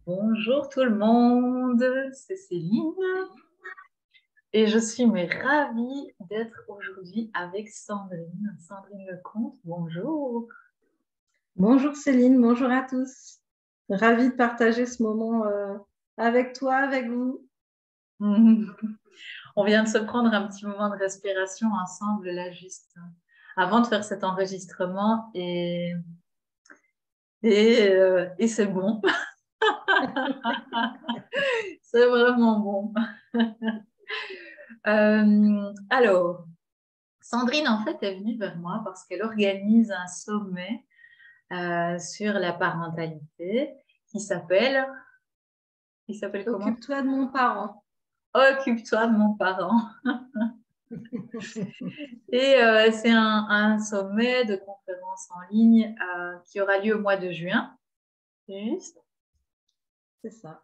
Bonjour tout le monde, c'est Céline et je suis ravie d'être aujourd'hui avec Sandrine. Sandrine Lecomte, bonjour. Bonjour Céline, bonjour à tous. Ravie de partager ce moment avec toi, avec vous. On vient de se prendre un petit moment de respiration ensemble là juste avant de faire cet enregistrement et c'est bon, c'est vraiment bon. Alors, Sandrine en fait est venue vers moi parce qu'elle organise un sommet sur la parentalité qui s'appelle, comment? Occupe-toi de mon parent. Occupe-toi de mon parent. Et c'est un sommet de conférence en ligne qui aura lieu au mois de juin. Juste. C'est ça.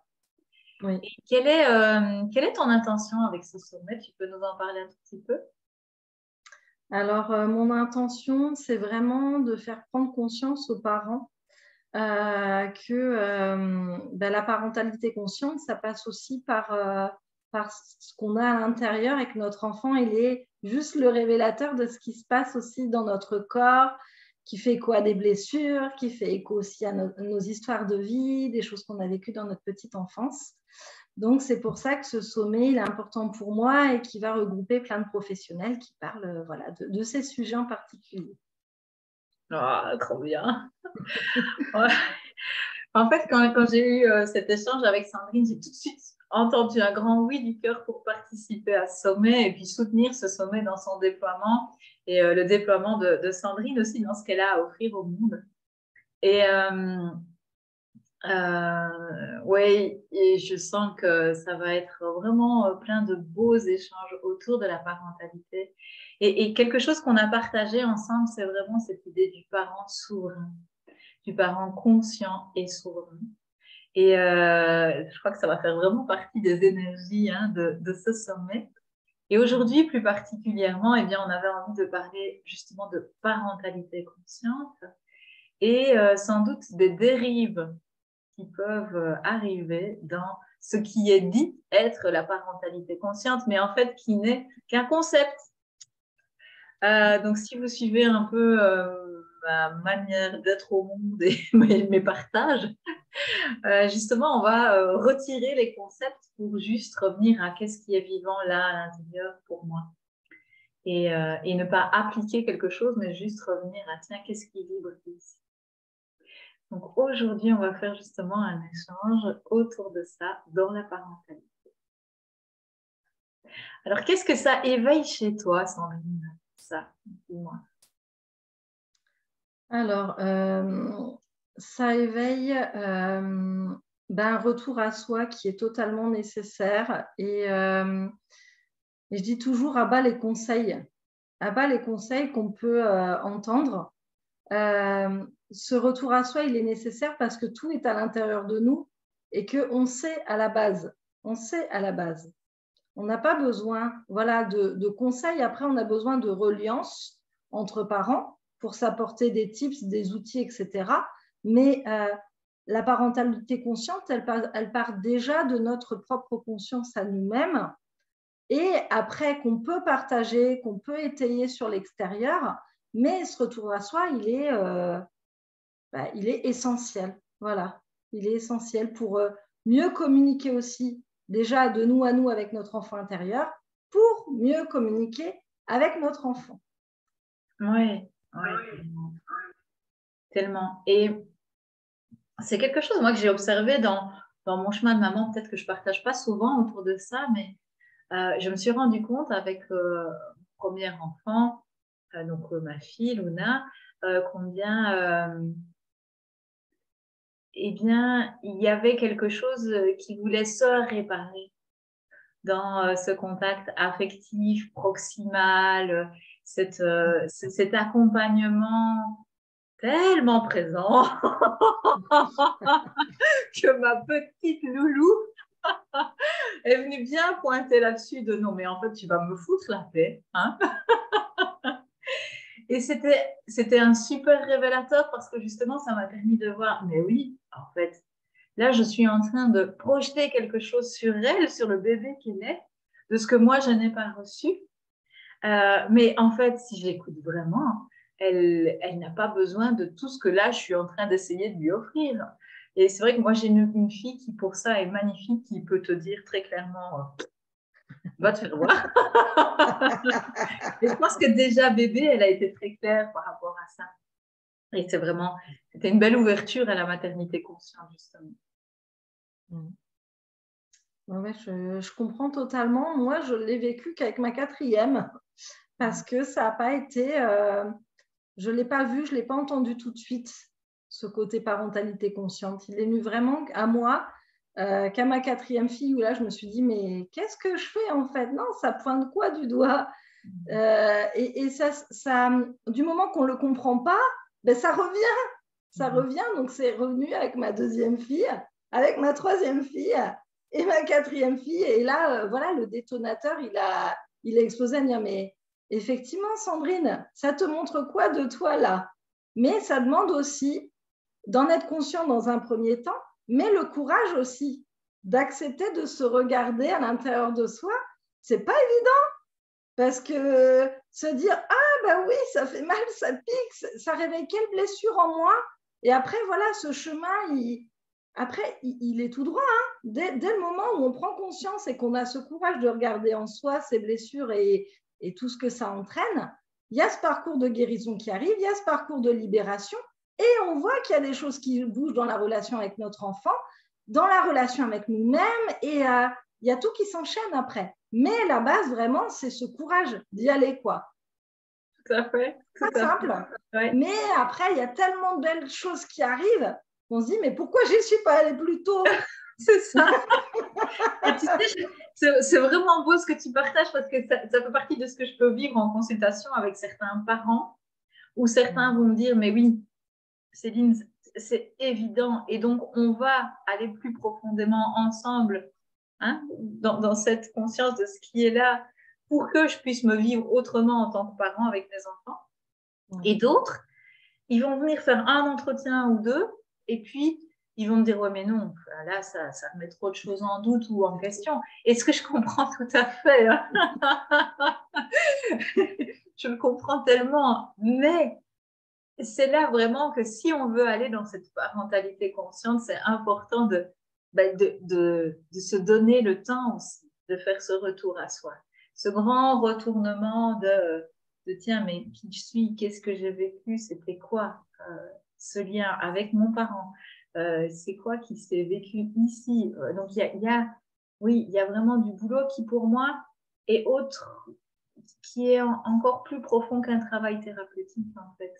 Oui. Et quelle est ton intention avec ce sommet? Tu peux nous en parler un tout petit peu? Alors, mon intention, c'est vraiment de faire prendre conscience aux parents que la parentalité consciente, ça passe aussi par ce qu'on a à l'intérieur et que notre enfant, il est juste le révélateur de ce qui se passe aussi dans notre corps, qui fait écho à des blessures, qui fait écho aussi à nos histoires de vie, des choses qu'on a vécues dans notre petite enfance. Donc, c'est pour ça que ce sommet, il est important pour moi et qui va regrouper plein de professionnels qui parlent de ces sujets en particulier. Ah, trop bien. Ouais. En fait, quand j'ai eu cet échange avec Sandrine, j'ai tout de suite entendu un grand oui du cœur pour participer à ce sommet et puis soutenir ce sommet dans son déploiement et le déploiement de Sandrine aussi dans ce qu'elle a à offrir au monde. Et oui, et je sens que ça va être vraiment plein de beaux échanges autour de la parentalité. Et quelque chose qu'on a partagé ensemble, c'est vraiment cette idée du parent souverain, du parent conscient et souverain. Et je crois que ça va faire vraiment partie des énergies de ce sommet. Et aujourd'hui, plus particulièrement, eh bien, on avait envie de parler justement de parentalité consciente et sans doute des dérives qui peuvent arriver dans ce qui est dit être la parentalité consciente, mais en fait qui n'est qu'un concept. Donc, si vous suivez un peu ma manière d'être au monde et mes partages, justement, on va retirer les concepts pour juste revenir à qu'est-ce qui est vivant là à l'intérieur pour moi. Et ne pas appliquer quelque chose, mais juste revenir à tiens, qu'est-ce qui vibre ici. Donc aujourd'hui, on va faire justement un échange autour de ça dans la parentalité. Alors, qu'est-ce que ça éveille chez toi, Sandrine? Ça, dis-moi. Alors, ça éveille un retour à soi qui est totalement nécessaire. Et je dis toujours à bas les conseils qu'on peut entendre. Ce retour à soi, il est nécessaire parce que tout est à l'intérieur de nous et qu'on sait à la base. On sait à la base. On n'a pas besoin de conseils. Après, on a besoin de reliance entre parents pour s'apporter des tips, des outils, etc. Mais la parentalité consciente, elle part déjà de notre propre conscience à nous-mêmes et après qu'on peut partager, qu'on peut étayer sur l'extérieur, mais ce retour à soi, il est essentiel. Voilà, il est essentiel pour mieux communiquer aussi déjà de nous à nous avec notre enfant intérieur, pour mieux communiquer avec notre enfant. Oui, ouais, tellement. Tellement. Et c'est quelque chose, moi, que j'ai observé dans mon chemin de maman, peut-être que je ne partage pas souvent autour de ça, mais je me suis rendu compte avec mon premier enfant, donc ma fille, Luna, combien eh bien, il y avait quelque chose qui voulait se réparer dans ce contact affectif, proximal, cet accompagnement tellement présent que ma petite loulou est venue bien pointer là-dessus de non, mais en fait, tu vas me foutre la paix. Hein. Et c'était un super révélateur parce que justement, ça m'a permis de voir, mais oui, en fait, Là, je suis en train de projeter quelque chose sur elle, sur le bébé qu'elle est, de ce que moi, je n'ai pas reçu. Mais en fait, si j'écoute vraiment, elle n'a pas besoin de tout ce que là, je suis en train d'essayer de lui offrir. Et c'est vrai que moi, j'ai une fille qui, pour ça, est magnifique, qui peut te dire très clairement, va te faire voir. Et je pense que déjà, bébé, elle a été très claire par rapport à ça. Et c'était une belle ouverture à la maternité consciente, justement. Ouais, je comprends totalement. Moi, je l'ai vécu qu'avec ma 4e parce que ça n'a pas été, je ne l'ai pas vu, je ne l'ai pas entendu tout de suite, ce côté parentalité consciente. Il est venu vraiment à moi qu'à ma 4e fille où là, je me suis dit, mais qu'est-ce que je fais en fait? Non, ça pointe quoi du doigt? Et ça, du moment qu'on ne le comprend pas, ben, ça revient. Ça revient. Donc, c'est revenu avec ma 2e fille, avec ma 3e fille et ma 4e fille. Et là, voilà, le détonateur, il a explosé à me dire, mais effectivement, Sandrine, ça te montre quoi de toi là? Mais ça demande aussi d'en être conscient dans un premier temps, mais le courage aussi d'accepter de se regarder à l'intérieur de soi. C'est pas évident parce que se dire ah ben oui, ça fait mal, ça pique, ça réveille quelle blessure en moi? Et après, voilà, ce chemin, il est tout droit. Hein. Dès le moment où on prend conscience et qu'on a ce courage de regarder en soi ces blessures et tout ce que ça entraîne, il y a ce parcours de guérison qui arrive, il y a ce parcours de libération, et on voit qu'il y a des choses qui bougent dans la relation avec notre enfant, dans la relation avec nous-mêmes, et il y a tout qui s'enchaîne après. Mais la base, vraiment, c'est ce courage d'y aller, quoi. Tout à fait. Pas simple. Ouais. Mais après, il y a tellement de belles choses qui arrivent qu'on se dit, mais pourquoi je n'y suis pas allée plus tôt? C'est ça. Et tu sais, c'est vraiment beau ce que tu partages parce que ça fait partie de ce que je peux vivre en consultation avec certains parents où certains vont me dire, mais oui, Céline, c'est évident. Et donc, on va aller plus profondément ensemble dans cette conscience de ce qui est là pour que je puisse me vivre autrement en tant que parent avec mes enfants. Et d'autres, ils vont venir faire un entretien ou deux et puis ils vont me dire, ouais, mais non, là, ça remet trop de choses en doute ou en question. Et ce que je comprends tout à fait, hein. Je le comprends tellement, mais c'est là vraiment que si on veut aller dans cette parentalité consciente, c'est important de se donner le temps aussi, de faire ce retour à soi. Ce grand retournement de tiens, mais qui je suis, qu'est-ce que j'ai vécu, c'était quoi ce lien avec mon parent, c'est quoi qui s'est vécu ici. Donc oui, il y a vraiment du boulot qui pour moi est autre, qui est encore plus profond qu'un travail thérapeutique en fait,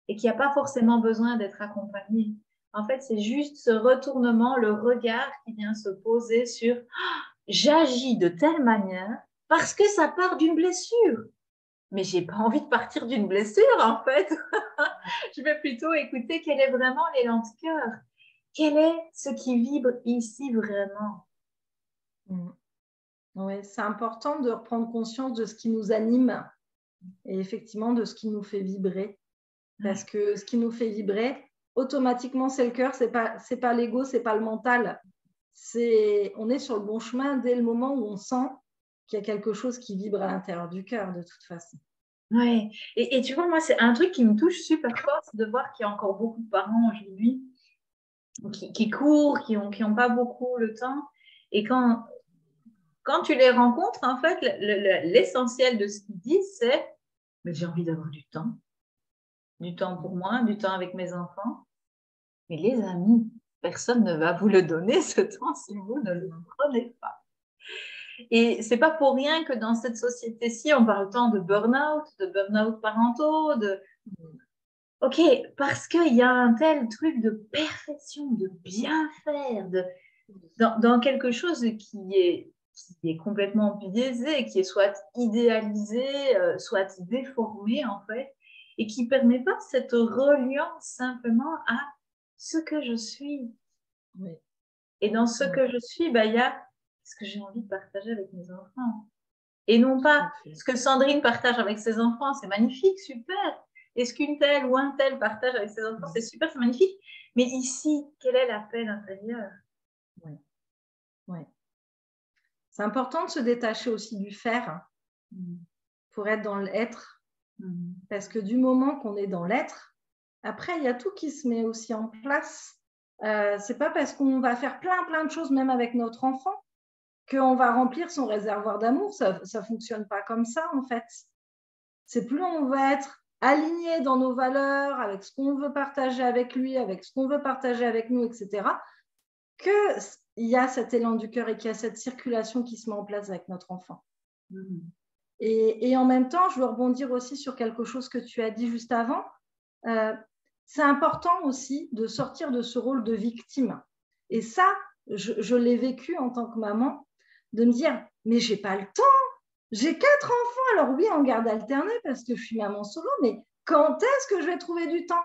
et qui n'a pas forcément besoin d'être accompagné. En fait, c'est juste ce retournement, le regard qui vient se poser sur j'agis de telle manière parce que ça part d'une blessure. Mais j'ai pas envie de partir d'une blessure, en fait. Je vais plutôt écouter quel est vraiment l'élan de cœur. Quel est ce qui vibre ici vraiment? Oui, c'est important de reprendre conscience de ce qui nous anime et effectivement de ce qui nous fait vibrer. Parce que ce qui nous fait vibrer, automatiquement, c'est le cœur, c'est pas l'ego, c'est pas le mental. On est sur le bon chemin dès le moment où on sent qu'il y a quelque chose qui vibre à l'intérieur du cœur, de toute façon. Ouais. Et tu vois, moi, c'est un truc qui me touche super fort, c'est de voir qu'il y a encore beaucoup de parents aujourd'hui qui courent, qui ont pas beaucoup le temps. Et quand tu les rencontres, en fait, l'essentiel de ce qu'ils disent, c'est mais j'ai envie d'avoir du temps pour moi, du temps avec mes enfants. Mais les amis, personne ne va vous le donner, ce temps, si vous ne le prenez pas. Et c'est pas pour rien que dans cette société-ci, on parle tant de burn-out parentaux, Ok, parce qu'il y a un tel truc de perfection, de bien faire, dans quelque chose qui est complètement biaisé, qui est soit idéalisé, soit déformé en fait, et qui ne permet pas cette reliance simplement à ce que je suis. Oui. Et dans ce que je suis, il y a ce que j'ai envie de partager avec mes enfants. Et non pas ce que Sandrine partage avec ses enfants, c'est magnifique, super. Et ce qu'une telle ou un tel partage avec ses enfants, c'est super, c'est magnifique. Mais ici, quelle est la paix intérieure? Oui. Oui. C'est important de se détacher aussi du faire pour être dans l'être. Parce que du moment qu'on est dans l'être, après, il y a tout qui se met aussi en place. C'est pas parce qu'on va faire plein de choses, même avec notre enfant, qu'on va remplir son réservoir d'amour. Ça fonctionne pas comme ça, en fait. C'est plus on va être aligné dans nos valeurs, avec ce qu'on veut partager avec lui, avec ce qu'on veut partager avec nous, etc., qu'il y a cet élan du cœur et qu'il y a cette circulation qui se met en place avec notre enfant. Et en même temps, je veux rebondir aussi sur quelque chose que tu as dit juste avant. C'est important aussi de sortir de ce rôle de victime. Et ça, je l'ai vécu en tant que maman, de me dire, mais j'ai pas le temps, j'ai 4 enfants, alors oui, en garde alternée parce que je suis maman solo, mais quand est-ce que je vais trouver du temps?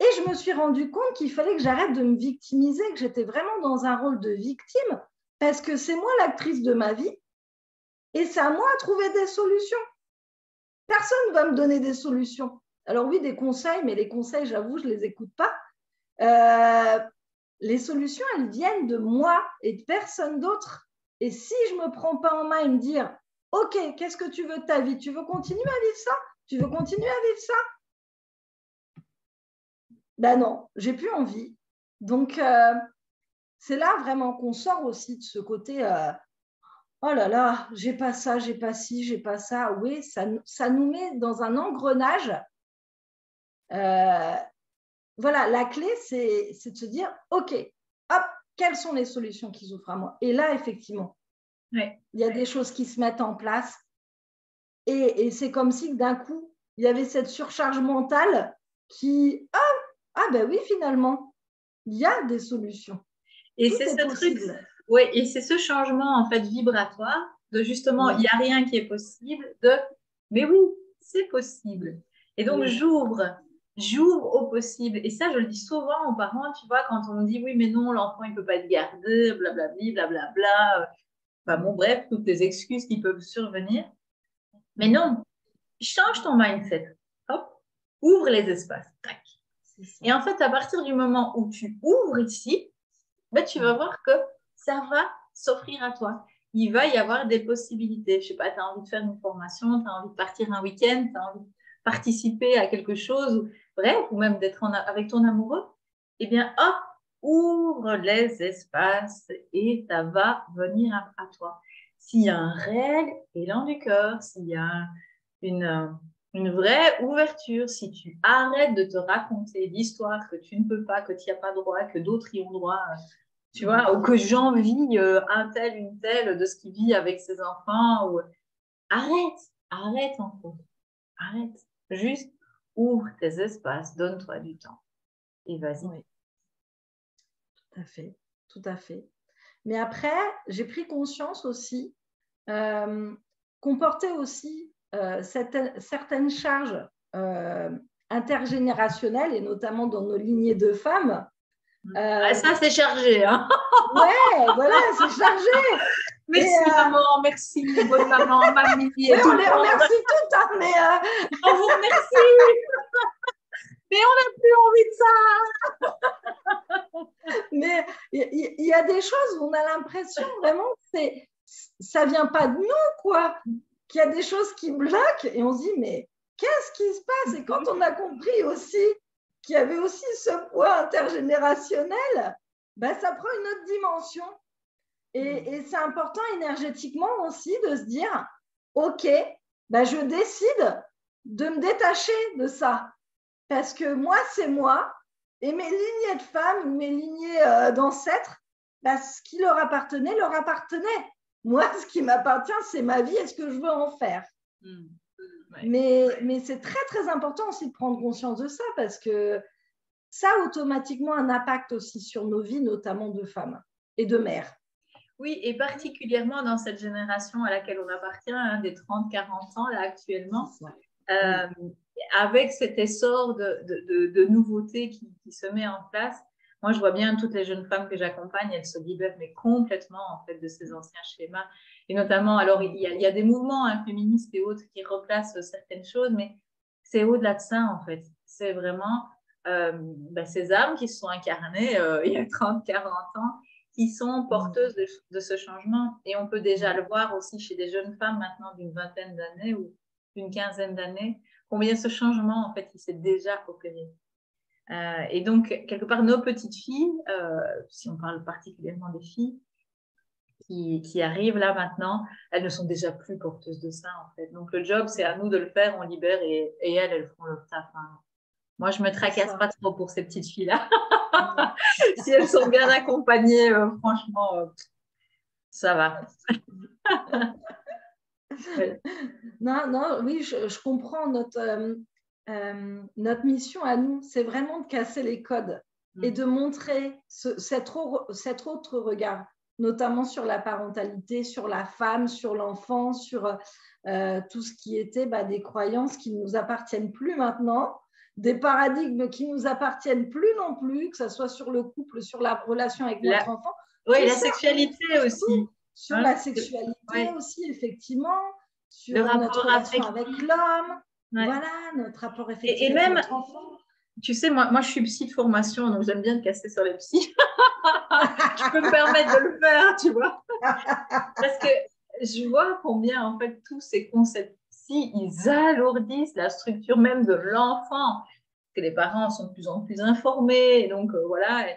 Et je me suis rendu compte qu'il fallait que j'arrête de me victimiser, que j'étais vraiment dans un rôle de victime, parce que c'est moi l'actrice de ma vie, et c'est à moi de trouver des solutions. Personne ne va me donner des solutions. Alors oui, des conseils, mais les conseils, j'avoue, je ne les écoute pas. Les solutions, elles viennent de moi et de personne d'autre. Et si je ne me prends pas en main et me dire, OK, qu'est-ce que tu veux de ta vie? Tu veux continuer à vivre ça? Tu veux continuer à vivre ça? Ben non, j'ai plus envie. Donc, c'est là vraiment qu'on sort aussi de ce côté oh là là, j'ai pas ça, j'ai pas ci, j'ai pas ça. Oui, ça nous met dans un engrenage. Voilà, la clé, c'est de se dire OK, hop, quelles sont les solutions qui s'offrent à moi? Et là, effectivement, il y a des choses qui se mettent en place. Et c'est comme si d'un coup, il y avait cette surcharge mentale qui ah ben oui, finalement, il y a des solutions. Et c'est ce truc, oui, et c'est ce changement en fait vibratoire de justement, il n'y a rien qui est possible, mais oui, c'est possible. Et donc j'ouvre au possible. Et ça, je le dis souvent aux parents, tu vois, quand on me dit oui, mais non, l'enfant il peut pas être gardé, blablabla, blablabla. Enfin bon, bref, toutes les excuses qui peuvent survenir. Mais non, change ton mindset. Hop, ouvre les espaces. Tac. Et en fait, à partir du moment où tu ouvres ici, ben, tu vas voir que ça va s'offrir à toi. Il va y avoir des possibilités. Je sais pas, tu as envie de faire une formation, tu as envie de partir un week-end, tu as envie de participer à quelque chose, bref, ou même d'être avec ton amoureux. Eh bien, hop, ouvre les espaces et ça va venir à toi. S'il y a un réel élan du cœur, s'il y a une vraie ouverture, si tu arrêtes de te raconter l'histoire que tu ne peux pas, que tu n'y as pas droit, que d'autres y ont droit, tu vois, ou que j'envie un tel, une telle de ce qu'il vit avec ses enfants. Ou... arrête en fait. Arrête. Juste ouvre tes espaces, donne-toi du temps. Et vas-y. Oui. Tout à fait, tout à fait. Mais après, j'ai pris conscience aussi qu'on portait aussi certaines charges intergénérationnelles, et notamment dans nos lignées de femmes. Ça, c'est chargé. Hein. Ouais, voilà, c'est chargé. Merci, maman, merci, bonne maman, mamie. Oui, on les remercie toutes, hein, mais... On vous remercie. Mais on n'a plus envie de ça. Mais il y a des choses où on a l'impression vraiment que ça ne vient pas de nous, quoi. Qu'il y a des choses qui bloquent et on se dit, mais qu'est-ce qui se passe? Et quand on a compris aussi qu'il y avait aussi ce poids intergénérationnel, ben, ça prend une autre dimension. Et c'est important énergétiquement aussi de se dire, OK, ben, je décide de me détacher de ça. Parce que moi, c'est moi. Et mes lignées de femmes, mes lignées d'ancêtres, ben, ce qui leur appartenait, leur appartenait. Moi, ce qui m'appartient, c'est ma vie et ce que je veux en faire. Mais c'est très, très important aussi de prendre conscience de ça parce que ça a automatiquement un impact aussi sur nos vies, notamment de femmes et de mères. Oui, et particulièrement dans cette génération à laquelle on appartient, hein, des 30-40 ans là actuellement, avec cet essor de nouveautés qui se met en place. Moi, je vois bien toutes les jeunes femmes que j'accompagne, elles se libèrent mais complètement en fait de ces anciens schémas. Et notamment, alors il y a des mouvements féministes et autres qui replacent certaines choses, mais c'est au-delà de ça, en fait. C'est vraiment ces âmes qui se sont incarnées il y a 30, 40 ans, qui sont porteuses de ce changement. Et on peut déjà le voir aussi chez des jeunes femmes maintenant d'une vingtaine d'années ou d'une quinzaine d'années, combien ce changement, en fait, il s'est déjà opéré. Et donc, quelque part, nos petites filles, si on parle particulièrement des filles, qui arrivent là maintenant, elles ne sont déjà plus porteuses de ça, en fait. Donc, le job, c'est à nous de le faire, on libère et elles font leur taf. Hein. Moi, je me tracasse pas trop pour ces petites filles-là. Si elles sont bien accompagnées, franchement, ça va. Non, non, oui, je comprends. Notre mission à nous, c'est vraiment de casser les codes et de montrer cet autre regard, notamment sur la parentalité, sur la femme, sur l'enfant, sur tout ce qui était des croyances qui ne nous appartiennent plus maintenant, des paradigmes qui ne nous appartiennent plus non plus, que ce soit sur le couple, sur la relation avec notre enfant. Oui, la sexualité aussi. Sur la sexualité aussi, effectivement. Sur notre relation avec l'homme. Ouais. Voilà, notre rapport effectif avec notre enfant. Tu sais, moi, je suis psy de formation, donc j'aime bien me casser sur les psys. Je peux me permettre de le faire, tu vois. Parce que je vois combien, en fait, tous ces concepts-ci, ils alourdissent la structure même de l'enfant. Que les parents sont de plus en plus informés, donc voilà.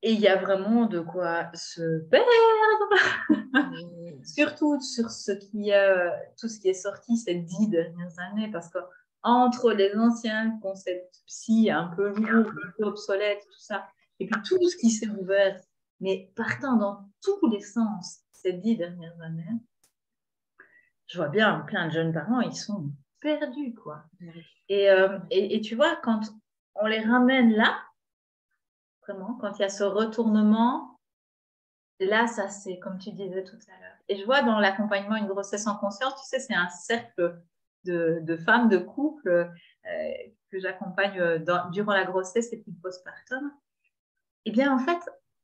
Et il y a vraiment de quoi se perdre, surtout sur tout ce qui est sorti ces 10 dernières années, parce que entre les anciens concepts psy un peu lourds, un peu obsolètes, tout ça, et puis tout ce qui s'est ouvert, mais partant dans tous les sens ces 10 dernières années, je vois bien plein de jeunes parents, ils sont perdus, quoi. Et tu vois, quand on les ramène là, vraiment, quand il y a ce retournement, là, ça c'est comme tu disais tout à l'heure. Et je vois dans l'accompagnement une grossesse en conscience, tu sais, c'est un cercle de femmes, de couples que j'accompagne durant la grossesse et puis postpartum. Eh bien, en fait,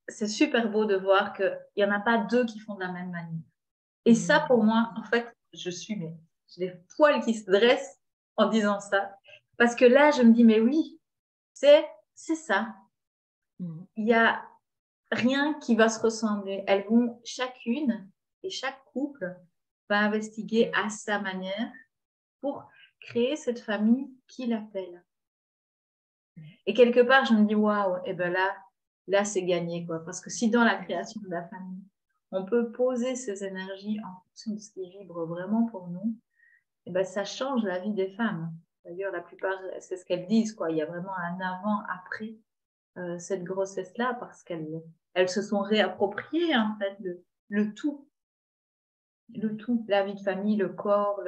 c'est super beau de voir qu'il n'y en a pas deux qui font de la même manière. Et ça, pour moi, en fait, j'ai des poils qui se dressent en disant ça. Parce que là, je me dis, mais oui, c'est ça. Il y a rien qui va se ressembler. Elles vont chacune et chaque couple va investiguer à sa manière pour créer cette famille qu'il appelle. Et quelque part, je me dis, waouh, et ben là, c'est gagné, quoi. Parce que si dans la création de la famille, on peut poser ces énergies en fonction de ce qui vibre vraiment pour nous, et ben ça change la vie des femmes. D'ailleurs, la plupart, c'est ce qu'elles disent, quoi. Il y a vraiment un avant-après cette grossesse-là parce qu'elles se sont réappropriées, en fait, le tout. Le tout, la vie de famille, le corps,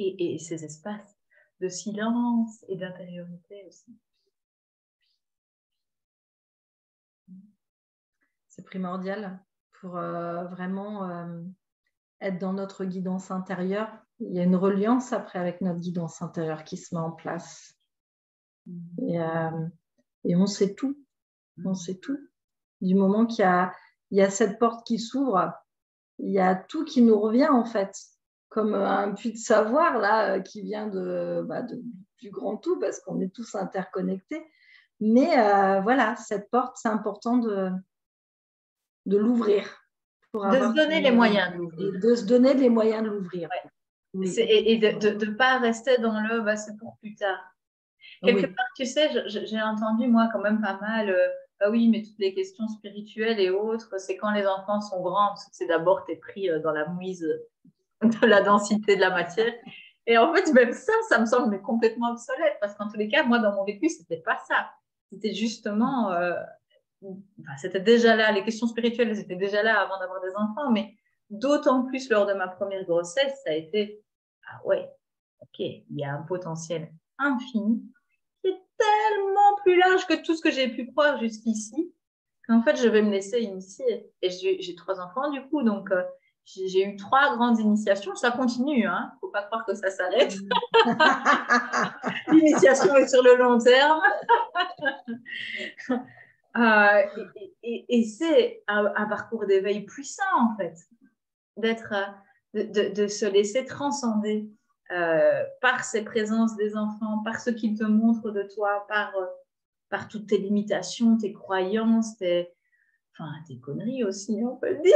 et ces espaces de silence et d'intériorité aussi. C'est primordial pour vraiment être dans notre guidance intérieure. Il y a une reliance après avec notre guidance intérieure qui se met en place. Et on sait tout. On sait tout. Du moment qu'il y a cette porte qui s'ouvre, il y a tout qui nous revient en fait. Comme un puits de savoir là qui vient du grand tout parce qu'on est tous interconnectés. Mais voilà, cette porte, c'est important de l'ouvrir. De se donner les moyens de l'ouvrir. De se donner les moyens de l'ouvrir. Ouais. Oui. Et de ne pas rester dans le c'est pour plus tard. Quelque part, tu sais, j'ai entendu moi quand même pas mal, oui, mais toutes les questions spirituelles et autres, c'est quand les enfants sont grands, parce que c'est d'abord t'es pris dans la mouise de la densité de la matière. Et en fait, même ça me semble mais complètement obsolète, parce qu'en tous les cas, moi, dans mon vécu, c'était pas ça. C'était justement, c'était déjà là, les questions spirituelles, elles étaient déjà là avant d'avoir des enfants, mais d'autant plus lors de ma première grossesse, ça a été, ah ouais, ok, il y a un potentiel infini qui est tellement plus large que tout ce que j'ai pu croire jusqu'ici, qu'en fait, je vais me laisser initier. Et j'ai 3 enfants, du coup, donc j'ai eu 3 grandes initiations. Ça continue, hein. Faut pas croire que ça s'arrête. L'initiation est sur le long terme. Et c'est un parcours d'éveil puissant, en fait, de se laisser transcender par ces présences des enfants, par ce qu'ils te montrent de toi, par toutes tes limitations, tes croyances, tes conneries aussi, on peut le dire.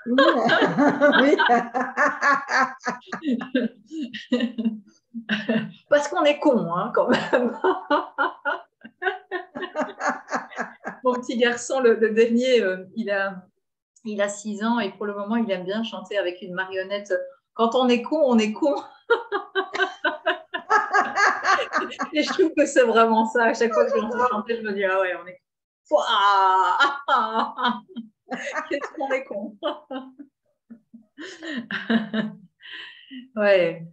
Oui. Parce qu'on est con, hein, quand même. Mon petit garçon, le dernier, il a 6 ans et pour le moment, il aime bien chanter avec une marionnette. Quand on est con, on est con. Et je trouve que c'est vraiment ça. À chaque fois que je l'entends chanter, je me dis, ah ouais, on est con. Qu'est-ce qu'on est con. Ouais.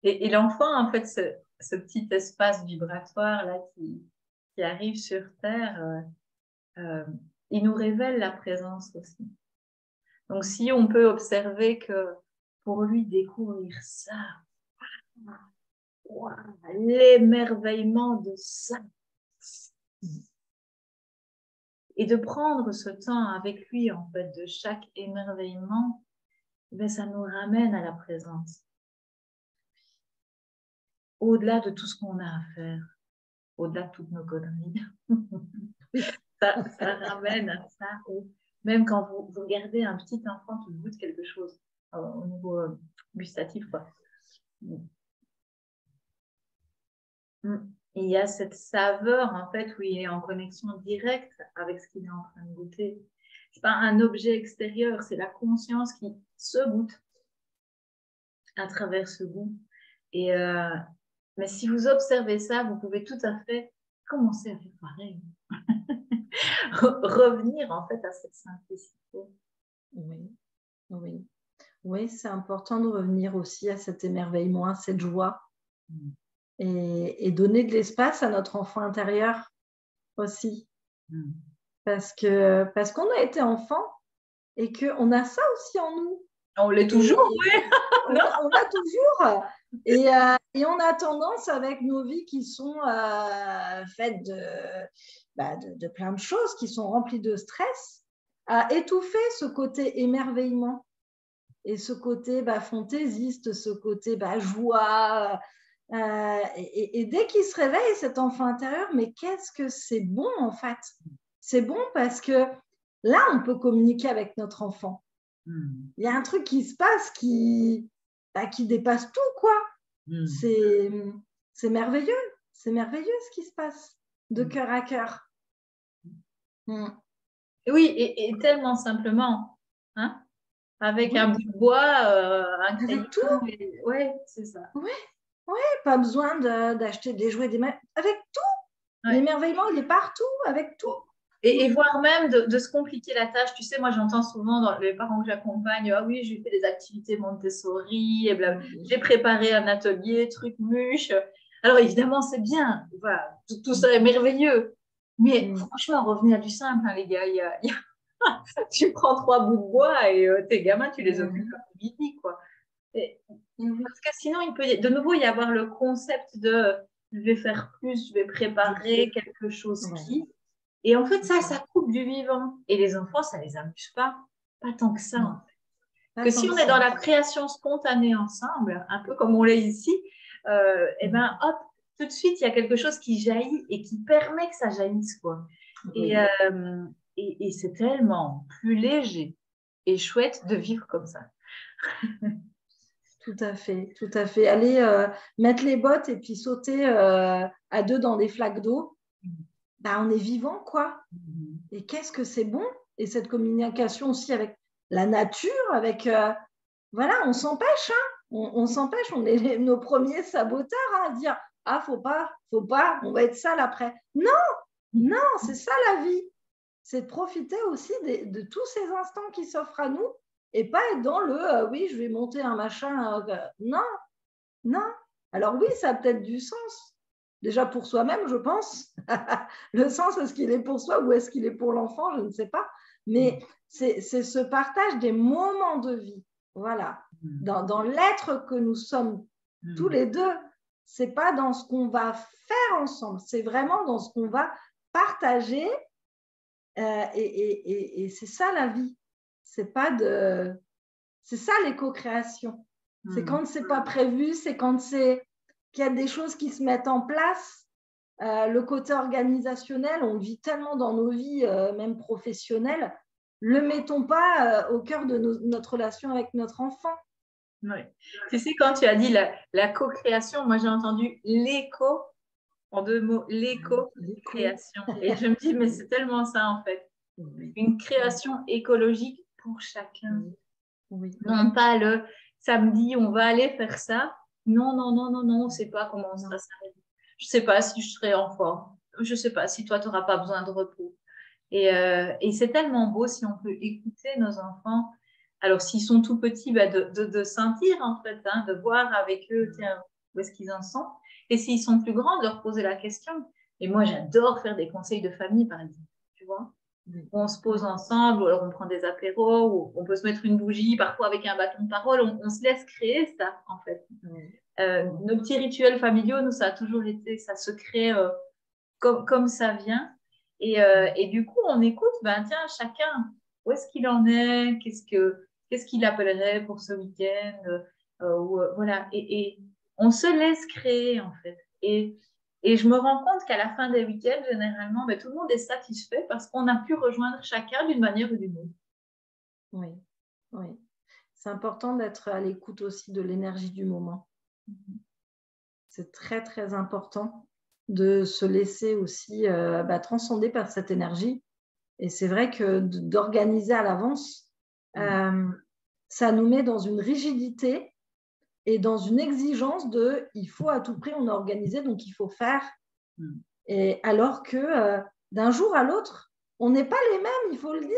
Et l'enfant, en fait, ce petit espace vibratoire là qui arrive sur Terre, il nous révèle la présence aussi. Donc, si on peut observer que pour lui découvrir ça, wow, l'émerveillement de ça, et de prendre ce temps avec lui, en fait, de chaque émerveillement, ben, ça nous ramène à la présence. Au-delà de tout ce qu'on a à faire, au-delà de toutes nos conneries. Ça ramène à ça. Même quand vous regardez un petit enfant qui goûte quelque chose au niveau gustatif, quoi. Il y a cette saveur, en fait, où il est en connexion directe avec ce qu'il est en train de goûter. Ce n'est pas un objet extérieur, c'est la conscience qui se goûte à travers ce goût. Mais si vous observez ça, vous pouvez tout à fait commencer à faire pareil. Revenir, en fait, à cette simplicité. Oui, oui. Oui, c'est important de revenir aussi à cet émerveillement, à cette joie. Et donner de l'espace à notre enfant intérieur aussi. Parce qu'on a été enfant et qu'on a ça aussi en nous. On l'est toujours, oui. On l'a toujours. Et on a tendance, avec nos vies qui sont faites de plein de choses, qui sont remplies de stress, à étouffer ce côté émerveillement et ce côté fantaisiste, ce côté joie. Et dès qu'il se réveille, cet enfant intérieur, mais qu'est-ce que c'est bon en fait. C'est bon parce que là, on peut communiquer avec notre enfant. Il y a un truc qui se passe qui dépasse tout, quoi. C'est merveilleux. C'est merveilleux ce qui se passe de cœur à cœur. Oui, et tellement simplement, hein, avec un bout de bois, un crayon. Avec tout. Oui, c'est ça. Oui, pas besoin d'acheter des jouets, avec tout. L'émerveillement, il est partout, avec tout. Et voire même de se compliquer la tâche. Tu sais, moi, j'entends souvent dans les parents que j'accompagne, ah oui, j'ai fait des activités Montessori, et bla. J'ai préparé un atelier, truc mûche. Alors, évidemment, c'est bien. Voilà, tout ça est merveilleux. Mais franchement, revenez à du simple, hein, les gars. Tu prends 3 bouts de bois et tes gamins, tu les occupes comme midi, quoi. Parce que sinon, il peut de nouveau y avoir le concept de je vais faire plus, je vais préparer quelque chose qui. Et en fait, ça coupe du vivant. Et les enfants, ça ne les amuse pas. Pas tant que ça, en fait. Que si on est dans la création spontanée ensemble, un peu comme on l'est ici, et ben hop, tout de suite, il y a quelque chose qui jaillit et qui permet que ça jaillisse, quoi. Et c'est tellement plus léger et chouette de vivre comme ça. Tout à fait, tout à fait. Aller mettre les bottes et puis sauter à deux dans des flaques d'eau, on est vivant, quoi. Et qu'est-ce que c'est bon. Et cette communication aussi avec la nature, avec... voilà, on s'empêche, hein. On s'empêche, on est nos premiers saboteurs à dire « Ah, faut pas, on va être sale après. » Non, c'est ça la vie. C'est de profiter aussi de tous ces instants qui s'offrent à nous et pas être dans le oui, je vais monter un machin. Non. Alors oui, ça a peut-être du sens. Déjà pour soi-même, je pense. Le sens, est-ce qu'il est pour soi ou est-ce qu'il est pour l'enfant? Je ne sais pas. Mais c'est ce partage des moments de vie. Voilà. Dans l'être que nous sommes tous les deux. C'est pas dans ce qu'on va faire ensemble. C'est vraiment dans ce qu'on va partager. Et c'est ça la vie. C'est pas de C'est ça l'éco-création. C'est quand c'est pas prévu, c'est quand qu'il y a des choses qui se mettent en place. Le côté organisationnel, on le vit tellement dans nos vies, même professionnelles. Le mettons pas au cœur de notre relation avec notre enfant. Oui. Tu sais, quand tu as dit la co-création, moi j'ai entendu l'éco, en 2 mots, l'éco-création. Et je me dis, mais c'est tellement ça en fait. Une création écologique pour chacun. Oui. Non pas le samedi, on va aller faire ça. Non, non, non, non, non, on ne sait pas comment on sera samedi. Je ne sais pas si je serai en forme. Je ne sais pas si toi, tu n'auras pas besoin de repos. Et c'est tellement beau si on peut écouter nos enfants. Alors, s'ils sont tout petits, bah, de sentir, en fait, hein, de voir avec eux, tiens, où est-ce qu'ils en sont. Et s'ils sont plus grands, de leur poser la question. Et moi, j'adore faire des conseils de famille, par exemple. Tu vois, on se pose ensemble, ou alors on prend des apéros, ou on peut se mettre une bougie, parfois avec un bâton de parole. On se laisse créer ça, en fait. Nos petits rituels familiaux, nous, ça a toujours été, ça se crée comme ça vient. Et du coup, on écoute, ben tiens, chacun, où est-ce qu'il en est, qu'est-ce qu'il appellerait pour ce week-end, voilà. Et on se laisse créer, en fait. Et je me rends compte qu'à la fin des week-ends, généralement, ben, tout le monde est satisfait parce qu'on a pu rejoindre chacun d'une manière ou d'une autre. Oui, oui. C'est important d'être à l'écoute aussi de l'énergie du moment. C'est très, très important de se laisser aussi transcender par cette énergie. Et c'est vrai que d'organiser à l'avance, ça nous met dans une rigidité et dans une exigence de il faut à tout prix, on a organisé, donc il faut faire. Et alors que d'un jour à l'autre, on n'est pas les mêmes, il faut le dire.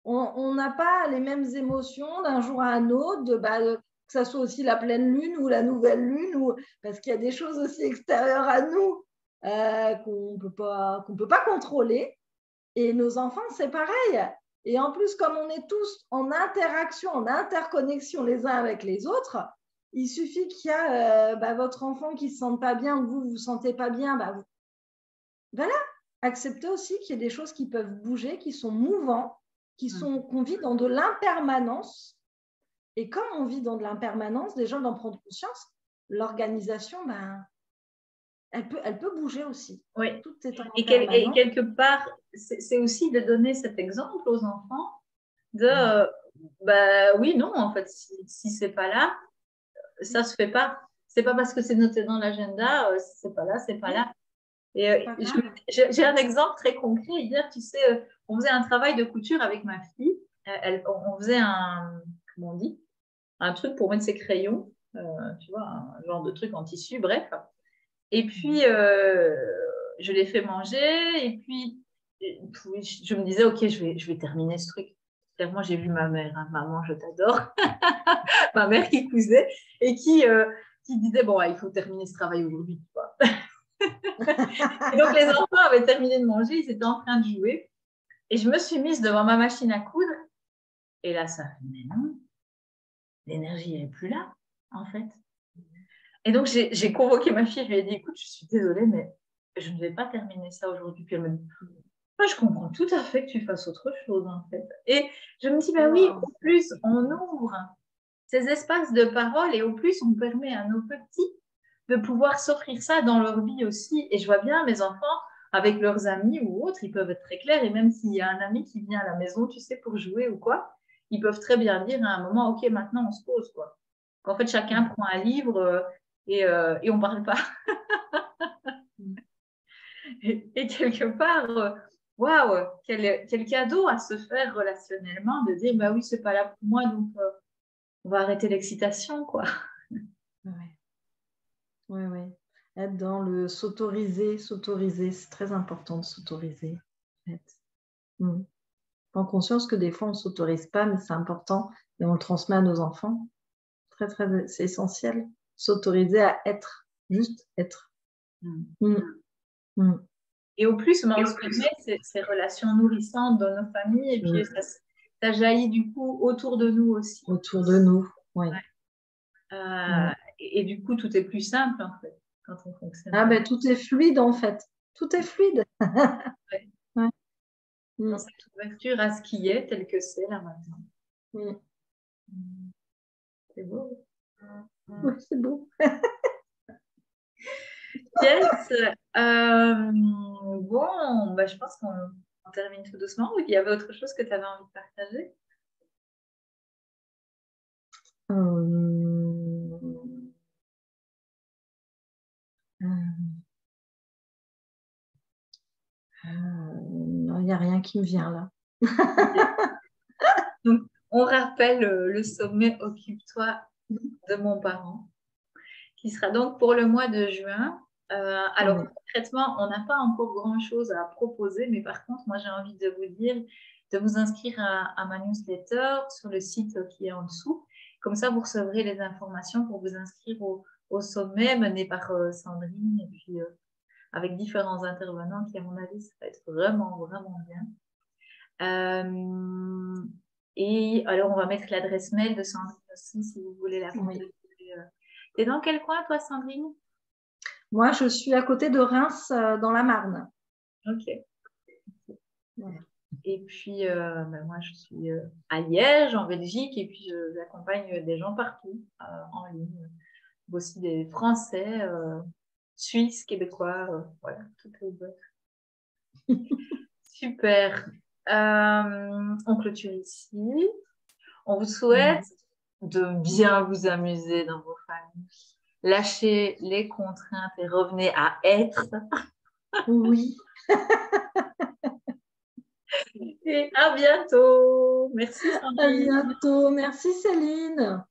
Hein. On n'a pas les mêmes émotions d'un jour à un autre, que ça soit aussi la pleine lune ou la nouvelle lune, parce qu'il y a des choses aussi extérieures à nous qu'on ne peut pas contrôler. Et nos enfants, c'est pareil. Et en plus, comme on est tous en interaction, en interconnexion les uns avec les autres, il suffit qu'il y a votre enfant qui ne se sente pas bien ou vous ne vous sentez pas bien. Voilà, acceptez aussi qu'il y ait des choses qui peuvent bouger, qui sont mouvants, qu'on vit dans de l'impermanence. Et comme on vit dans de l'impermanence, déjà d'en prendre conscience, l'organisation, elle peut bouger aussi. Oui. Tout est en et quelque part, c'est aussi de donner cet exemple aux enfants de, oui, non, en fait, si c'est pas là, ça se fait pas. C'est pas parce que c'est noté dans l'agenda, c'est pas là, c'est pas là. Et j'ai un exemple très concret. Hier, tu sais, on faisait un travail de couture avec ma fille. On faisait comment on dit, un truc pour mettre ses crayons, tu vois, un genre de truc en tissu, bref. Et puis, je l'ai fait manger. Et puis, je me disais, OK, je vais terminer ce truc. Moi, j'ai vu ma mère, hein, maman, je t'adore. Ma mère qui cousait et qui disait, bon, il faut terminer ce travail aujourd'hui. Et donc, les enfants avaient terminé de manger, ils étaient en train de jouer. Et je me suis mise devant ma machine à coudre. Et là, ça, mais non, l'énergie n'est plus là, en fait. Et donc, j'ai convoqué ma fille, je lui ai dit, écoute, je suis désolée, mais je ne vais pas terminer ça aujourd'hui. Puis elle me dit, moi, je comprends tout à fait que tu fasses autre chose, en fait. Et je me dis, oui, au plus, on ouvre ces espaces de parole et au plus, on permet à nos petits de pouvoir s'offrir ça dans leur vie aussi. Et je vois bien mes enfants, avec leurs amis ou autres, ils peuvent être très clairs. Et même s'il y a un ami qui vient à la maison, tu sais, pour jouer ou quoi, ils peuvent très bien dire à un moment, OK, maintenant, on se pose, quoi. Qu'en fait, chacun prend un livre et on ne parle pas. et quelque part, waouh, quel cadeau à se faire relationnellement de dire, oui, c'est pas là pour moi, donc on va arrêter l'excitation, quoi. Oui. Être dans le s'autoriser, c'est très important de s'autoriser. Prendre conscience que des fois, on ne s'autorise pas, mais c'est important et on le transmet à nos enfants. Très, très, c'est essentiel. S'autoriser à être, juste être. Et au plus, on se permet ces relations nourrissantes dans nos familles et puis ça jaillit du coup autour de nous aussi. Autour de nous, oui. Et du coup, tout est plus simple en fait quand on fonctionne. Tout est fluide en fait. Tout est fluide. Dans cette ouverture à ce qui est tel que c'est là maintenant. C'est beau. Oui, c'est beau. Yes. Bon, bah, je pense qu'on termine tout doucement. Il y avait autre chose que tu avais envie de partager? Non, il n'y a rien qui me vient là. Okay. Donc, on rappelle le sommet Occupe-toi de mon parent, qui sera donc pour le mois de juin. Alors, Oui. concrètement, on n'a pas encore grand-chose à proposer, mais par contre, moi, j'ai envie de vous dire de vous inscrire à ma newsletter sur le site qui est en dessous. Comme ça, vous recevrez les informations pour vous inscrire au sommet mené par Sandrine et puis avec différents intervenants qui, à mon avis, ça va être vraiment, vraiment bien. Et alors, on va mettre l'adresse mail de Sandrine aussi si vous voulez la contacter. Oui. T'es dans quel coin, toi, Sandrine? Moi, je suis à côté de Reims, dans la Marne. Ok. Voilà. Et puis, ben moi, je suis à Liège, en Belgique, et puis j'accompagne des gens partout en ligne. Aussi des Français, Suisses, Québécois, voilà, tout est ouvert. Super. On clôture ici. On vous souhaite de bien vous amuser dans vos familles. Lâchez les contraintes et revenez à être. Oui. Et à bientôt. Merci À Sandrine. bientôt. Merci Céline.